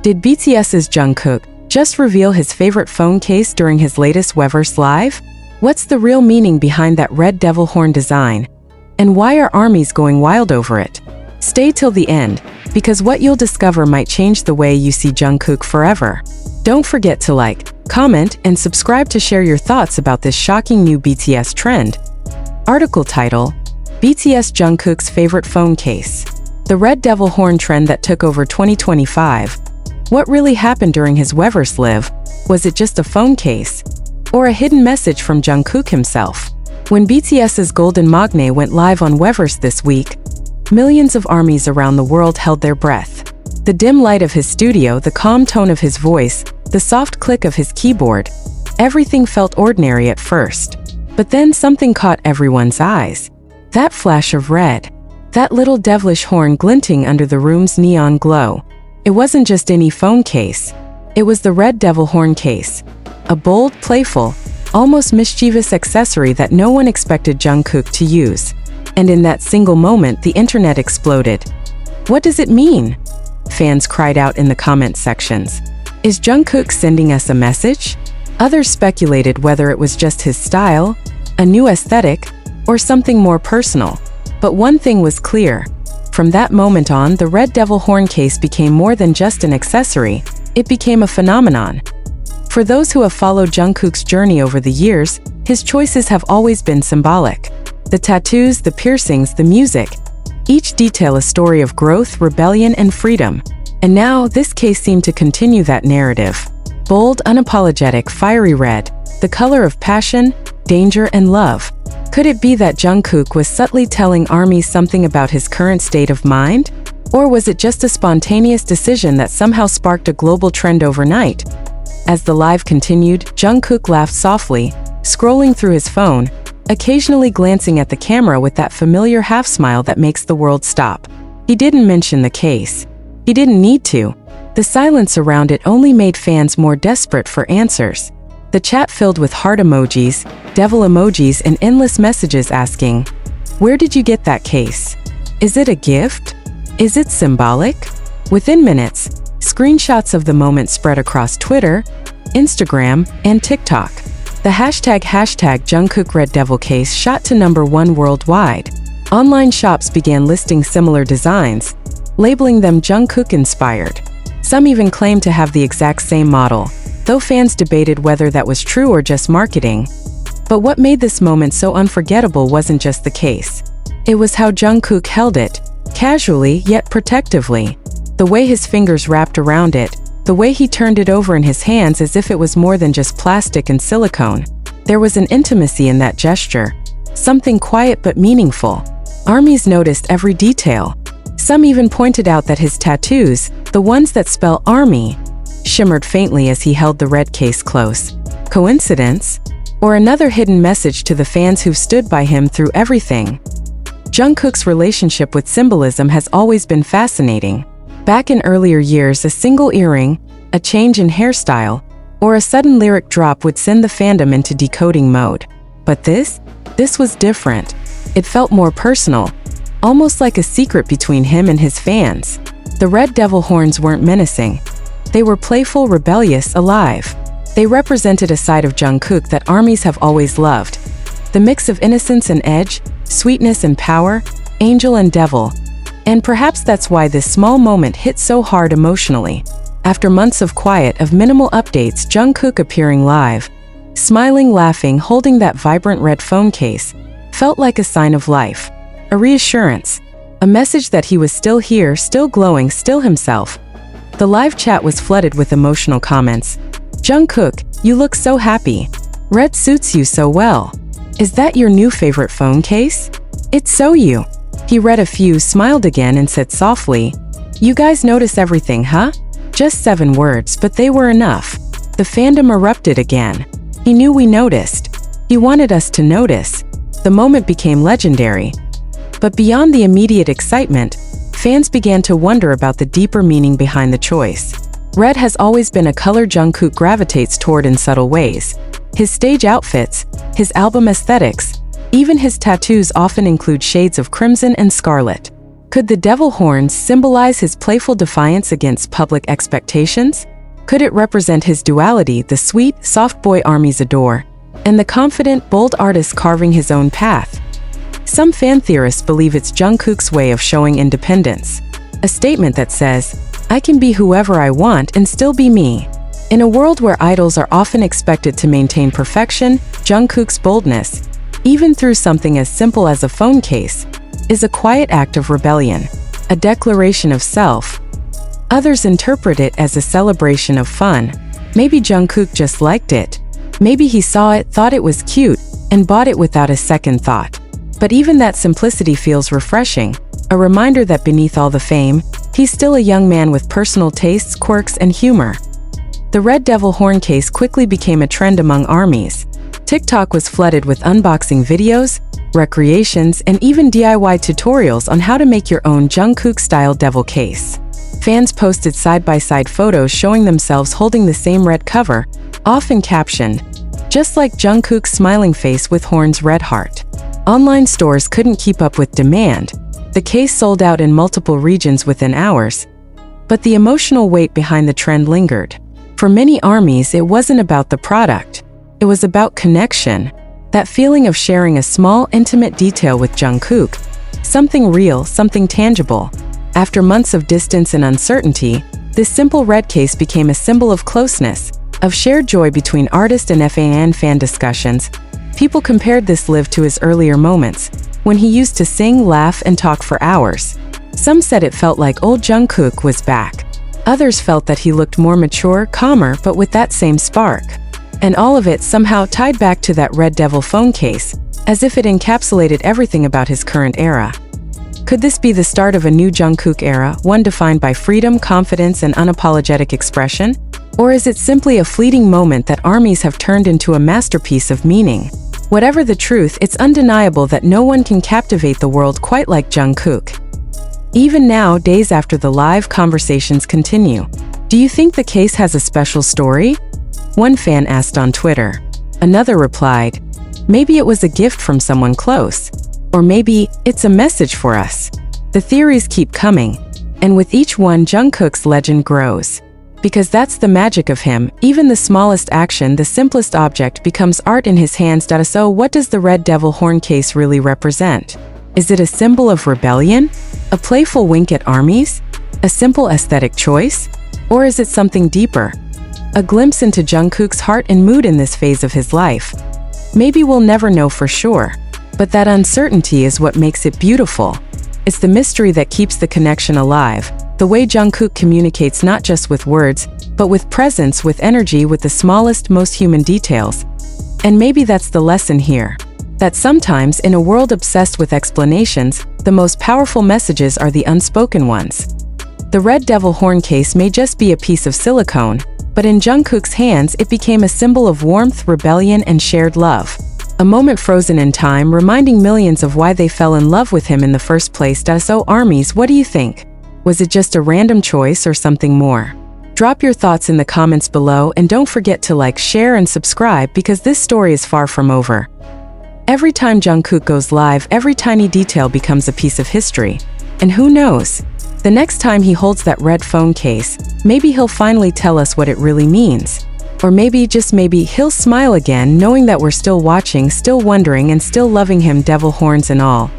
Did BTS's Jungkook just reveal his favorite phone case during his latest Weverse live? What's the real meaning behind that red devil horn design? And why are armies going wild over it? Stay till the end, because what you'll discover might change the way you see Jungkook forever. Don't forget to like, comment, and subscribe to share your thoughts about this shocking new BTS trend. Article title: BTS Jungkook's favorite phone case. The red devil horn trend that took over 2025. What really happened during his Weverse live? Was it just a phone case? Or a hidden message from Jungkook himself? When BTS's Golden Magne went live on Weverse this week, millions of armies around the world held their breath. The dim light of his studio, the calm tone of his voice, the soft click of his keyboard, everything felt ordinary at first. But then something caught everyone's eyes. That flash of red. That little devilish horn glinting under the room's neon glow. It wasn't just any phone case. It was the red devil horn case. A bold, playful, almost mischievous accessory that no one expected Jungkook to use. And in that single moment, the internet exploded. What does it mean? Fans cried out in the comment sections. Is Jungkook sending us a message? Others speculated whether it was just his style, a new aesthetic, or something more personal. But one thing was clear. From that moment on, the red devil horn case became more than just an accessory. It became a phenomenon. For those who have followed Jungkook's journey over the years, his choices have always been symbolic. The tattoos, the piercings, the music. Each detail a story of growth, rebellion, and freedom. And now, this case seemed to continue that narrative. Bold, unapologetic, fiery red, the color of passion, danger, and love. Could it be that Jungkook was subtly telling armies something about his current state of mind? Or was it just a spontaneous decision that somehow sparked a global trend overnight? As the live continued, Jungkook laughed softly, scrolling through his phone, occasionally glancing at the camera with that familiar half-smile that makes the world stop. He didn't mention the case. He didn't need to. The silence around it only made fans more desperate for answers. The chat filled with heart emojis, devil emojis, and endless messages asking, "Where did you get that case? Is it a gift? Is it symbolic?" Within minutes, screenshots of the moment spread across Twitter, Instagram, and TikTok. The hashtag Jungkook Red Devil case shot to #1 worldwide. Online shops began listing similar designs, labeling them Jungkook inspired. Some even claimed to have the exact same model, though fans debated whether that was true or just marketing. But what made this moment so unforgettable wasn't just the case. It was how Jungkook held it, casually yet protectively. The way his fingers wrapped around it, the way he turned it over in his hands as if it was more than just plastic and silicone. There was an intimacy in that gesture, something quiet but meaningful. Armies noticed every detail. Some even pointed out that his tattoos, the ones that spell army, shimmered faintly as he held the red case close. Coincidence? Or another hidden message to the fans who've stood by him through everything? Jungkook's relationship with symbolism has always been fascinating. Back in earlier years, a single earring, a change in hairstyle, or a sudden lyric drop would send the fandom into decoding mode. But this was different. It felt more personal, almost like a secret between him and his fans. The red devil horns weren't menacing. They were playful, rebellious, alive. They represented a side of Jungkook that armies have always loved. The mix of innocence and edge, sweetness and power, angel and devil. And perhaps that's why this small moment hit so hard emotionally. After months of quiet, of minimal updates, Jungkook appearing live, smiling, laughing, holding that vibrant red phone case, felt like a sign of life. A reassurance. A message that he was still here, still glowing, still himself. The live chat was flooded with emotional comments. "Jungkook, you look so happy. Red suits you so well. Is that your new favorite phone case? It's so you." He read a few, smiled again, and said softly, "You guys notice everything, huh?" Just 7 words, but they were enough. The fandom erupted again. He knew we noticed. He wanted us to notice. The moment became legendary. But beyond the immediate excitement, fans began to wonder about the deeper meaning behind the choice. Red has always been a color Jungkook gravitates toward in subtle ways. His stage outfits, his album aesthetics, even his tattoos often include shades of crimson and scarlet. Could the devil horns symbolize his playful defiance against public expectations? Could it represent his duality, the sweet, soft boy ARMYs adore, and the confident, bold artist carving his own path? Some fan theorists believe it's Jungkook's way of showing independence, a statement that says, "I can be whoever I want and still be me." In a world where idols are often expected to maintain perfection, Jungkook's boldness, even through something as simple as a phone case, is a quiet act of rebellion, a declaration of self. Others interpret it as a celebration of fun. Maybe Jungkook just liked it. Maybe he saw it, thought it was cute, and bought it without a second thought. But even that simplicity feels refreshing, a reminder that beneath all the fame, he's still a young man with personal tastes, quirks, and humor. The red devil horn case quickly became a trend among ARMYs. TikTok was flooded with unboxing videos, recreations, and even DIY tutorials on how to make your own Jungkook-style devil case. Fans posted side-by-side photos showing themselves holding the same red cover, often captioned, "Just like Jungkook's smiling face with horns red heart." Online stores couldn't keep up with demand. The case sold out in multiple regions within hours. But the emotional weight behind the trend lingered. For many ARMYs, it wasn't about the product. It was about connection. That feeling of sharing a small, intimate detail with Jungkook. Something real, something tangible. After months of distance and uncertainty, this simple red case became a symbol of closeness, of shared joy between artist and fan discussions. People compared this live to his earlier moments, when he used to sing, laugh, and talk for hours. Some said it felt like old Jungkook was back. Others felt that he looked more mature, calmer, but with that same spark. And all of it somehow tied back to that red devil phone case, as if it encapsulated everything about his current era. Could this be the start of a new Jungkook era, one defined by freedom, confidence, and unapologetic expression? Or is it simply a fleeting moment that ARMYs have turned into a masterpiece of meaning? Whatever the truth, it's undeniable that no one can captivate the world quite like Jungkook. Even now, days after the live conversations continue, do you think the case has a special story? One fan asked on Twitter. Another replied, "Maybe it was a gift from someone close. Or maybe it's a message for us." The theories keep coming, and with each one, Jungkook's legend grows. Because that's the magic of him, even the smallest action, the simplest object becomes art in his hands. So what does the red devil horn case really represent? Is it a symbol of rebellion? A playful wink at ARMYs? A simple aesthetic choice? Or is it something deeper? A glimpse into Jungkook's heart and mood in this phase of his life? Maybe we'll never know for sure, but that uncertainty is what makes it beautiful. It's the mystery that keeps the connection alive, the way Jungkook communicates not just with words, but with presence, with energy, with the smallest, most human details. And maybe that's the lesson here. That sometimes, in a world obsessed with explanations, the most powerful messages are the unspoken ones. The red devil horn case may just be a piece of silicone, but in Jungkook's hands it became a symbol of warmth, rebellion, and shared love. A moment frozen in time, reminding millions of why they fell in love with him in the first place. So ARMYs, what do you think? Was it just a random choice or something more? Drop your thoughts in the comments below, and don't forget to like, share, and subscribe, because this story is far from over. Every time Jungkook goes live, every tiny detail becomes a piece of history. And who knows? The next time he holds that red phone case, maybe he'll finally tell us what it really means. Or maybe, just maybe, he'll smile again, knowing that we're still watching, still wondering, and still loving him, devil horns and all.